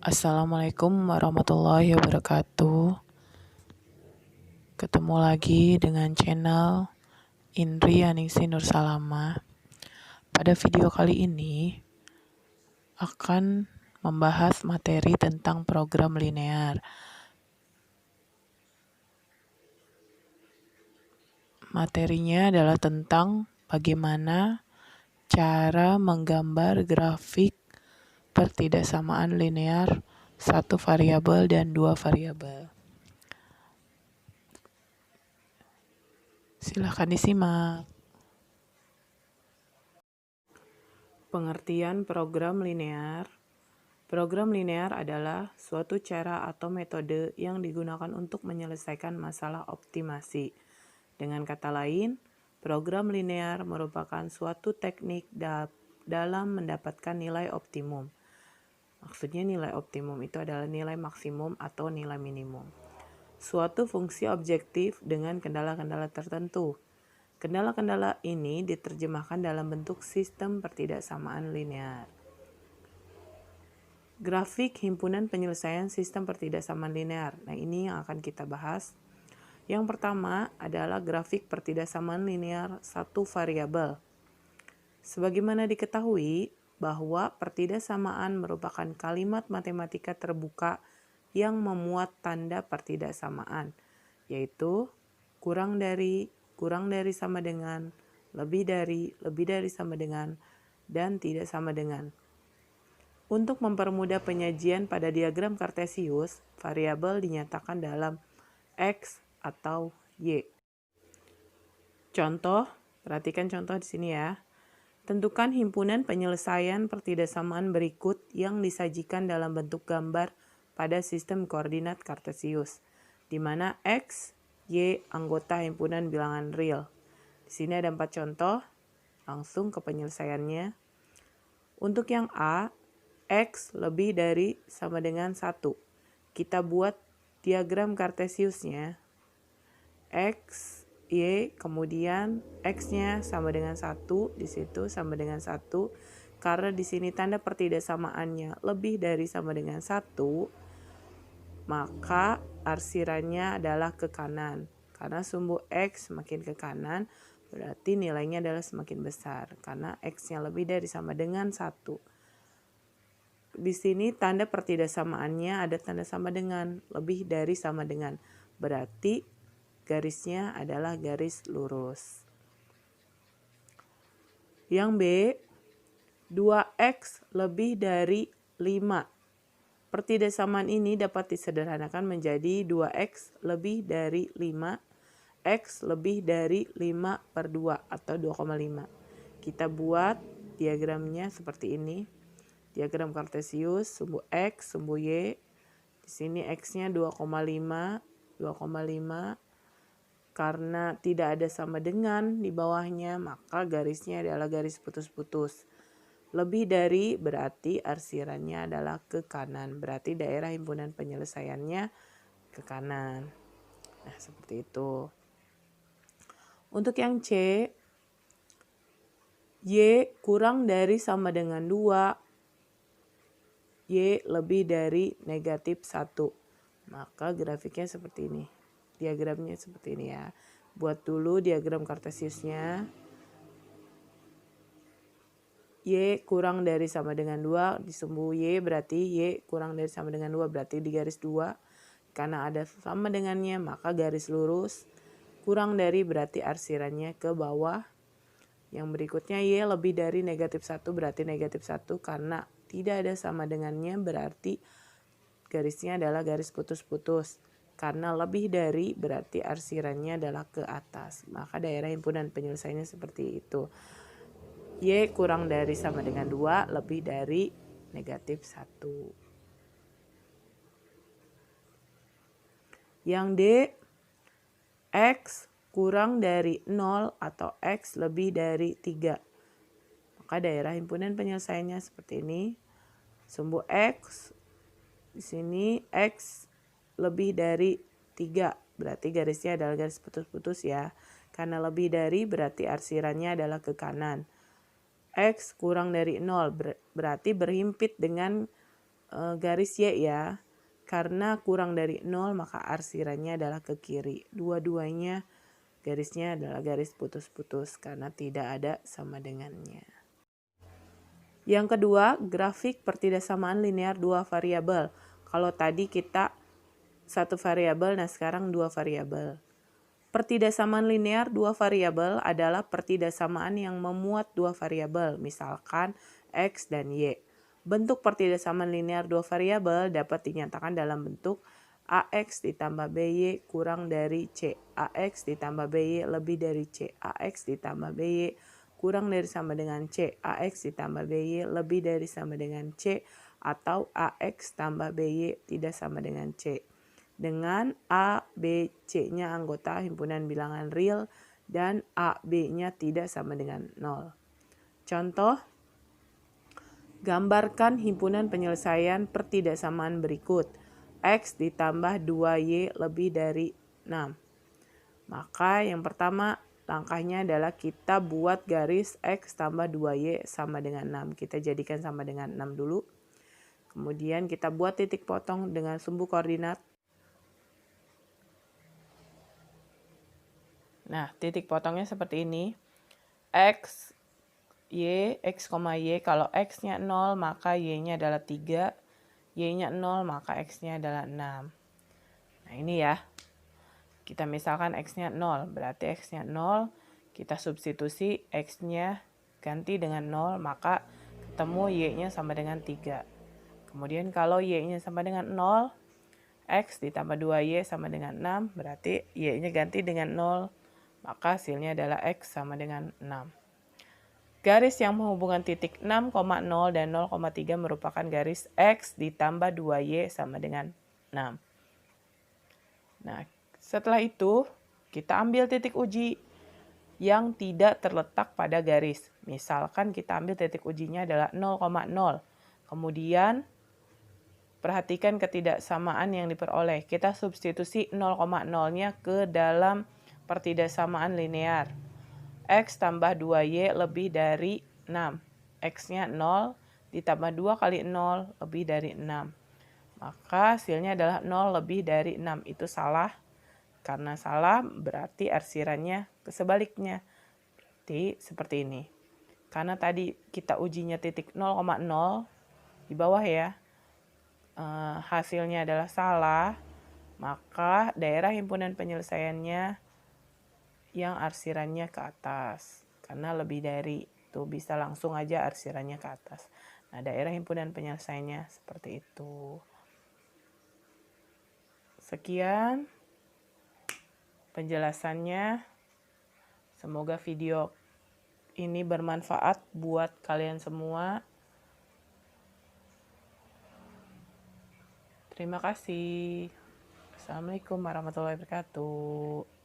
Assalamualaikum warahmatullahi wabarakatuh. Ketemu lagi dengan channel Indri Aningsi Nursalama. Pada video kali ini akan membahas materi tentang program linear. Materinya adalah tentang bagaimana cara menggambar grafik pertidaksamaan linear satu variabel dan dua variabel. Silahkan disimak. Pengertian program linear. Program linear adalah suatu cara atau metode yang digunakan untuk menyelesaikan masalah optimasi. Dengan kata lain, program linear merupakan suatu teknik dalam mendapatkan nilai optimum. Maksudnya nilai optimum itu adalah nilai maksimum atau nilai minimum. Suatu fungsi objektif dengan kendala-kendala tertentu. Kendala-kendala ini diterjemahkan dalam bentuk sistem pertidaksamaan linear. Grafik himpunan penyelesaian sistem pertidaksamaan linear. Nah, ini yang akan kita bahas. Yang pertama adalah grafik pertidaksamaan linear satu variabel. Sebagaimana diketahui bahwa pertidaksamaan merupakan kalimat matematika terbuka yang memuat tanda pertidaksamaan, yaitu kurang dari sama dengan, lebih dari sama dengan, dan tidak sama dengan. Untuk mempermudah penyajian pada diagram Kartesius, variabel dinyatakan dalam X atau Y. Contoh, perhatikan contoh di sini ya. Tentukan himpunan penyelesaian pertidaksamaan berikut yang disajikan dalam bentuk gambar pada sistem koordinat Kartesius, di mana X, Y anggota himpunan bilangan real. Di sini ada 4 contoh, langsung ke penyelesaiannya. Untuk yang A, X lebih dari sama dengan 1. Kita buat diagram Kartesiusnya. X, Y, kemudian X-nya sama dengan 1, di situ sama dengan 1. Karena di sini tanda pertidaksamaannya lebih dari sama dengan 1, maka arsirannya adalah ke kanan. Karena sumbu X semakin ke kanan, berarti nilainya adalah semakin besar. Karena X-nya lebih dari sama dengan 1. Di sini tanda pertidaksamaannya ada tanda sama dengan, lebih dari sama dengan. Berarti garisnya adalah garis lurus. Yang B, 2X lebih dari 5. Pertidaksamaan ini dapat disederhanakan menjadi 2X lebih dari 5, X lebih dari 5 per 2 atau 2,5. Kita buat diagramnya seperti ini. Diagram Kartesius, sumbu X, sumbu Y. Di sini X-nya 2,5. Karena tidak ada sama dengan di bawahnya, maka garisnya adalah garis putus-putus. Lebih dari berarti arsirannya adalah ke kanan. Berarti daerah himpunan penyelesaiannya ke kanan. Nah, seperti itu. Untuk yang C, Y kurang dari sama dengan 2. Y lebih dari negatif 1. Maka grafiknya seperti ini. Diagramnya seperti ini ya. Buat dulu diagram Kartesiusnya. Y kurang dari sama dengan 2, di sumbu Y berarti Y kurang dari sama dengan 2, berarti di garis 2. Karena ada sama dengannya, maka garis lurus. Kurang dari berarti arsirannya ke bawah. Yang berikutnya Y lebih dari negatif 1, berarti negatif 1. Karena tidak ada sama dengannya, berarti garisnya adalah garis putus-putus. Karena lebih dari berarti arsirannya adalah ke atas. Maka daerah himpunan penyelesaiannya seperti itu. Y kurang dari sama dengan 2, lebih dari negatif 1. Yang D, X kurang dari 0 atau X lebih dari 3. Maka daerah himpunan penyelesaiannya seperti ini. Sumbu X, di sini X lebih dari 3. Berarti garisnya adalah garis putus-putus ya. Karena lebih dari berarti arsirannya adalah ke kanan. X kurang dari 0 berarti berhimpit dengan garis Y ya. Karena kurang dari 0 maka arsirannya adalah ke kiri. Dua-duanya garisnya adalah garis putus-putus karena tidak ada sama dengannya. Yang kedua, grafik pertidaksamaan linear dua variabel. Kalau tadi kita satu variabel, nah sekarang dua variabel. Pertidaksamaan linear dua variabel adalah pertidaksamaan yang memuat dua variabel, misalkan X dan Y. Bentuk pertidaksamaan linear dua variabel dapat dinyatakan dalam bentuk AX ditambah BY kurang dari C. AX ditambah BY lebih dari C. AX ditambah BY kurang dari sama dengan C. AX ditambah BY lebih dari sama dengan C. Atau AX tambah BY tidak sama dengan C. Dengan A, B, C-nya anggota himpunan bilangan real dan A, B-nya tidak sama dengan 0. Contoh, gambarkan himpunan penyelesaian pertidaksamaan berikut. X ditambah 2Y lebih dari 6. Maka yang pertama langkahnya adalah kita buat garis X tambah 2Y sama dengan 6. Kita jadikan sama dengan 6 dulu. Kemudian kita buat titik potong dengan sumbu koordinat. Nah, titik potongnya seperti ini. X, Y, X, Y. Kalau X-nya 0 maka Y-nya adalah 3. Y-nya 0 maka X-nya adalah 6. Nah ini ya. Kita misalkan X-nya 0, berarti X-nya 0, kita substitusi X-nya ganti dengan 0, maka ketemu Y-nya sama dengan 3. Kemudian kalau Y-nya sama dengan 0, X ditambah 2Y sama dengan 6, berarti Y-nya ganti dengan 0, maka hasilnya adalah X sama dengan 6. Garis yang menghubungkan titik 6,0 dan 0,3 merupakan garis X ditambah 2Y sama dengan 6. Nah, setelah itu, kita ambil titik uji yang tidak terletak pada garis. Misalkan kita ambil titik ujinya adalah 0,0. Kemudian, perhatikan ketidaksamaan yang diperoleh. Kita substitusi 0,0-nya ke dalam pertidaksamaan linear. X tambah 2Y lebih dari 6. X-nya 0 ditambah 2 kali 0 lebih dari 6. Maka hasilnya adalah 0 lebih dari 6. Itu salah. Karena salah berarti arsirannya kesebaliknya. Berarti seperti ini. Karena tadi kita ujinya titik 0,0 di bawah ya. Hasilnya adalah salah. Maka daerah himpunan penyelesaiannya yang arsirannya ke atas. Karena lebih dari itu bisa langsung aja arsirannya ke atas. Nah, daerah himpunan penyelesaiannya seperti itu. Sekian penjelasannya. Semoga video ini bermanfaat buat kalian semua. Terima kasih. Assalamualaikum warahmatullahi wabarakatuh.